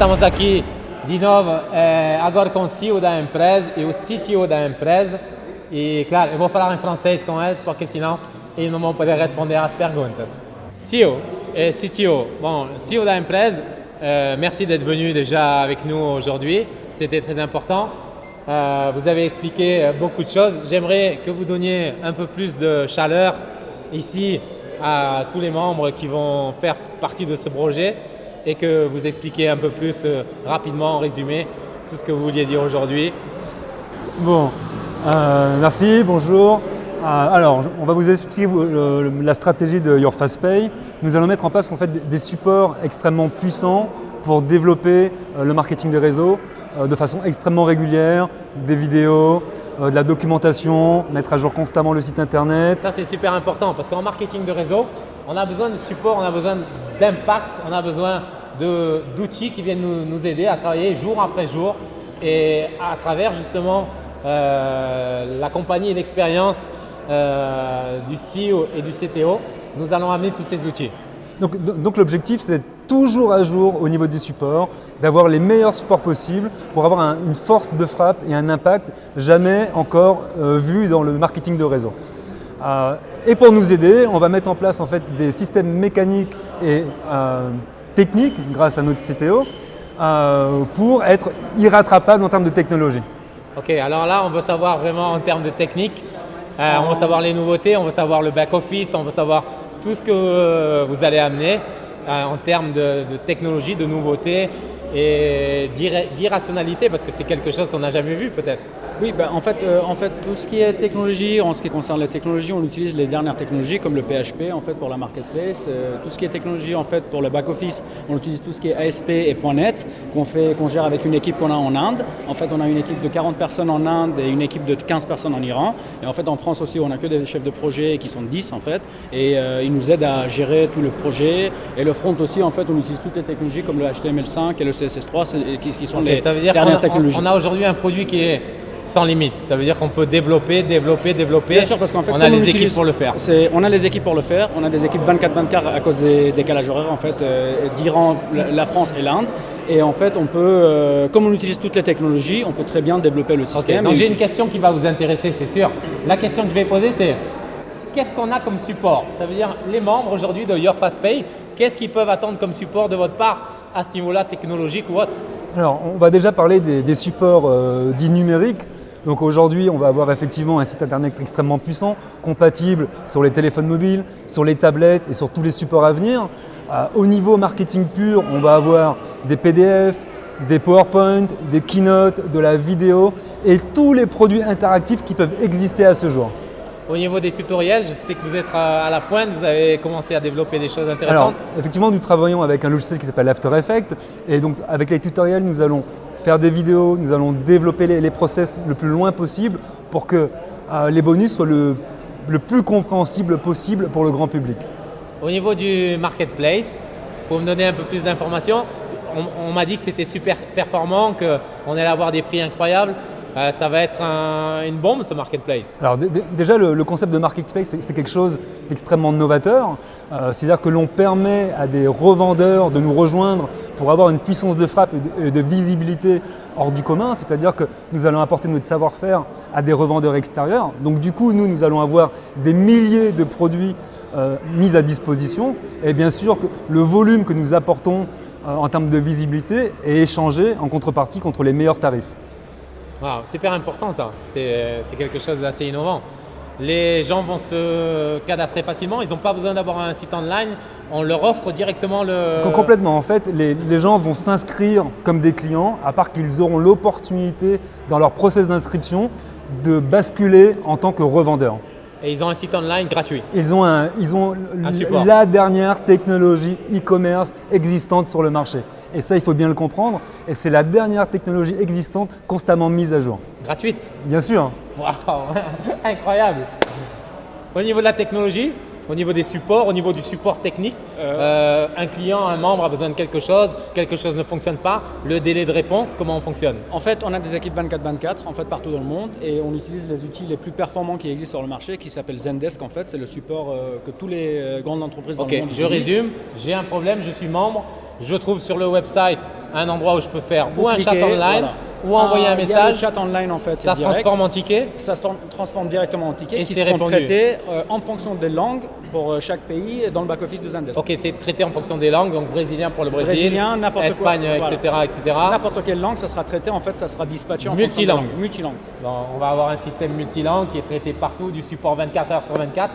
estamos aqui de novo agora com o CEO da empresa e o CTO da empresa. E claro, eu vou falar em francês com eles porque senão eles não vão poder responder às perguntas. CEO et CTO, bon, CEO da empresa, merci d'être venu déjà avec nous aujourd'hui, c'était très important. Vous avez expliqué beaucoup de choses. J'aimerais que vous donniez un peu plus de chaleur ici à tous les membres qui vont faire partie de ce projet et que vous expliquiez un peu plus rapidement, en résumé, tout ce que vous vouliez dire aujourd'hui. Bon, merci, bonjour. Alors, on va vous expliquer la stratégie de Your Fast Pay. Nous allons mettre en place en fait, des supports extrêmement puissants pour développer le marketing de réseau de façon extrêmement régulière, des vidéos, de la documentation, mettre à jour constamment le site internet. Ça c'est super important parce qu'en marketing de réseau, on a besoin de support, on a besoin d'impact, on a besoin d'outils qui viennent nous aider à travailler jour après jour et à travers justement la compagnie et l'expérience du CEO et du CTO, nous allons amener tous ces outils. Donc l'objectif c'est d'être toujours à jour au niveau des supports, d'avoir les meilleurs supports possibles pour avoir une force de frappe et un impact jamais encore vu dans le marketing de réseau. Et pour nous aider, on va mettre en place en fait, des systèmes mécaniques et techniques grâce à notre CTO pour être irrattrapable en termes de technologie. Ok, alors là on veut savoir vraiment en termes de technique, on veut savoir les nouveautés, on veut savoir le back-office, on veut savoir tout ce que vous allez amener en termes de technologie, de nouveautés et d'irrationalité parce que c'est quelque chose qu'on n'a jamais vu peut-être. Oui, en fait, tout ce qui est technologie, en ce qui concerne la technologie, on utilise les dernières technologies comme le PHP en fait, pour la marketplace. Tout ce qui est technologie en fait, pour le back-office, on utilise tout ce qui est ASP et .NET qu'on gère avec une équipe qu'on a en Inde. En fait, on a une équipe de 40 personnes en Inde et une équipe de 15 personnes en Iran. Et en fait, en France aussi, on n'a que des chefs de projet qui sont 10 en fait. Et ils nous aident à gérer tout le projet. Et le front aussi, en fait, on utilise toutes les technologies comme le HTML5 et le CSS3 qui sont les dernières technologies. On a aujourd'hui un produit qui est sans limite, ça veut dire qu'on peut développer. Bien sûr, parce qu'en fait, on a les équipes pour le faire. On a les équipes pour le faire, on a des équipes 24/24 à cause des décalages horaires en fait, d'Iran, la France et l'Inde. Et en fait, on peut, comme on utilise toutes les technologies, on peut très bien développer le système. Donc j'ai une question qui va vous intéresser, c'est sûr. La question que je vais poser, c'est qu'est-ce qu'on a comme support? Ça veut dire les membres aujourd'hui de Your Fast Pay, qu'est-ce qu'ils peuvent attendre comme support de votre part à ce niveau-là, technologique ou autre? Alors, on va déjà parler des supports dits numériques. Donc aujourd'hui, on va avoir effectivement un site internet extrêmement puissant, compatible sur les téléphones mobiles, sur les tablettes et sur tous les supports à venir. Au niveau marketing pur, on va avoir des PDF, des PowerPoint, des keynotes, de la vidéo et tous les produits interactifs qui peuvent exister à ce jour. Au niveau des tutoriels, je sais que vous êtes à la pointe, vous avez commencé à développer des choses intéressantes. Alors, effectivement, nous travaillons avec un logiciel qui s'appelle After Effects et donc avec les tutoriels, nous allons faire des vidéos, nous allons développer les process le plus loin possible pour que les bonus soient le plus compréhensibles possible pour le grand public. Au niveau du marketplace, pour me donner un peu plus d'informations, on m'a dit que c'était super performant, qu'on allait avoir des prix incroyables. Ça va être une bombe ce marketplace. Alors déjà le concept de marketplace c'est quelque chose d'extrêmement novateur. C'est-à-dire que l'on permet à des revendeurs de nous rejoindre pour avoir une puissance de frappe et de visibilité hors du commun. C'est-à-dire que nous allons apporter notre savoir-faire à des revendeurs extérieurs. Donc du coup nous allons avoir des milliers de produits mis à disposition. Et bien sûr que le volume que nous apportons en termes de visibilité est échangé en contrepartie contre les meilleurs tarifs. Wow, super important ça, c'est quelque chose d'assez innovant. Les gens vont se cadastrer facilement, ils n'ont pas besoin d'avoir un site online, on leur offre directement le… Complètement, en fait, les gens vont s'inscrire comme des clients, à part qu'ils auront l'opportunité dans leur process d'inscription de basculer en tant que revendeur. Et ils ont un site online gratuit. Ils ont la dernière technologie e-commerce existante sur le marché. Et ça, il faut bien le comprendre. Et c'est la dernière technologie existante constamment mise à jour. Gratuite? Bien sûr. Waouh, incroyable. Au niveau de la technologie, au niveau des supports, au niveau du support technique, un client, un membre a besoin de quelque chose ne fonctionne pas, le délai de réponse, comment on fonctionne? En fait, on a des équipes 24/24 en fait, partout dans le monde et on utilise les outils les plus performants qui existent sur le marché qui s'appelle Zendesk. En fait, c'est le support que toutes les grandes entreprises dans le monde utilisent. Je résume, j'ai un problème, je suis membre, je trouve sur le website un endroit où je peux faire ou un chat cliquer, online voilà. ou envoyer un Il y a le message. chat online en fait. Ça c'est se direct. transforme en ticket. Ça se transforme directement en tickets Et qui c'est seront répondu. traités en fonction des langues pour chaque pays dans le back-office de Zendesk. Ok, c'est traité en fonction des langues, donc brésilien pour le Brésil, Brésilien, n'importe quoi, Espagne, voilà. etc. N'importe quelle langue, ça sera traité, en fait, ça sera dispatché en Multilangue. fonction de la langue. Multilangue. Bon, on va avoir un système multilangue qui est traité partout, du support 24 heures sur 24.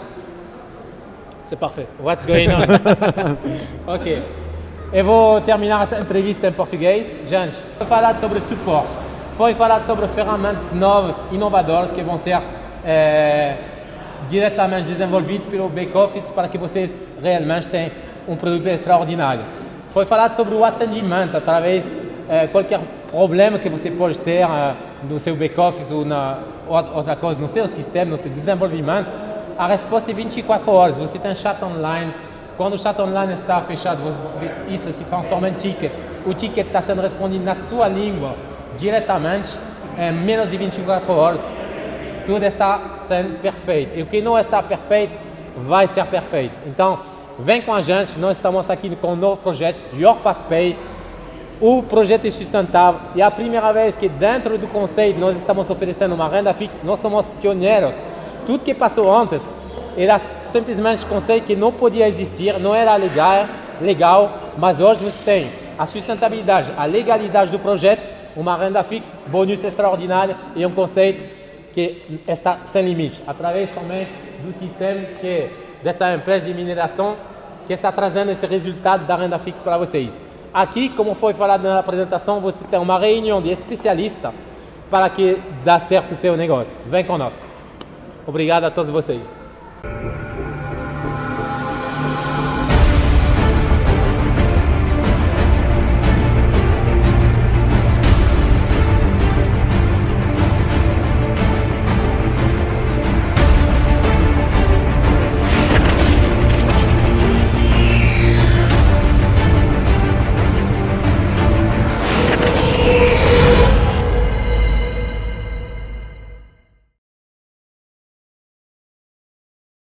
C'est parfait. What's going on? Ok. Eu vou terminar essa entrevista em português. Gente, vou falar sobre suporte. Foi falar sobre ferramentas novas, inovadoras, que vão ser diretamente desenvolvidas pelo back-office para que vocês realmente tenham produto extraordinário. Foi falado sobre o atendimento através de qualquer problema que você pode ter no seu back-office ou outra coisa, no seu sistema, no seu desenvolvimento. A resposta é 24 horas. Você tem chat online. Quando o chat online está fechado, isso se transforma em ticket. O ticket está sendo respondido na sua língua diretamente em menos de 24 horas. Tudo está sendo perfeito. E o que não está perfeito vai ser perfeito. Então, vem com a gente. Nós estamos aqui com um novo projeto, Your Fast Pay. O projeto é sustentável. E é a primeira vez que dentro do conceito nós estamos oferecendo uma renda fixa. Nós somos pioneiros. Tudo que passou antes era simplesmente conceito que não podia existir, não era legal, mas hoje você tem a sustentabilidade, a legalidade do projeto, uma renda fixa, bônus extraordinário e um conceito que está sem limite, através também do sistema dessa empresa de mineração que está trazendo esse resultado da renda fixa para vocês. Aqui, como foi falado na apresentação, você tem uma reunião de especialistas para que dê certo o seu negócio. Vem conosco. Obrigado a todos vocês.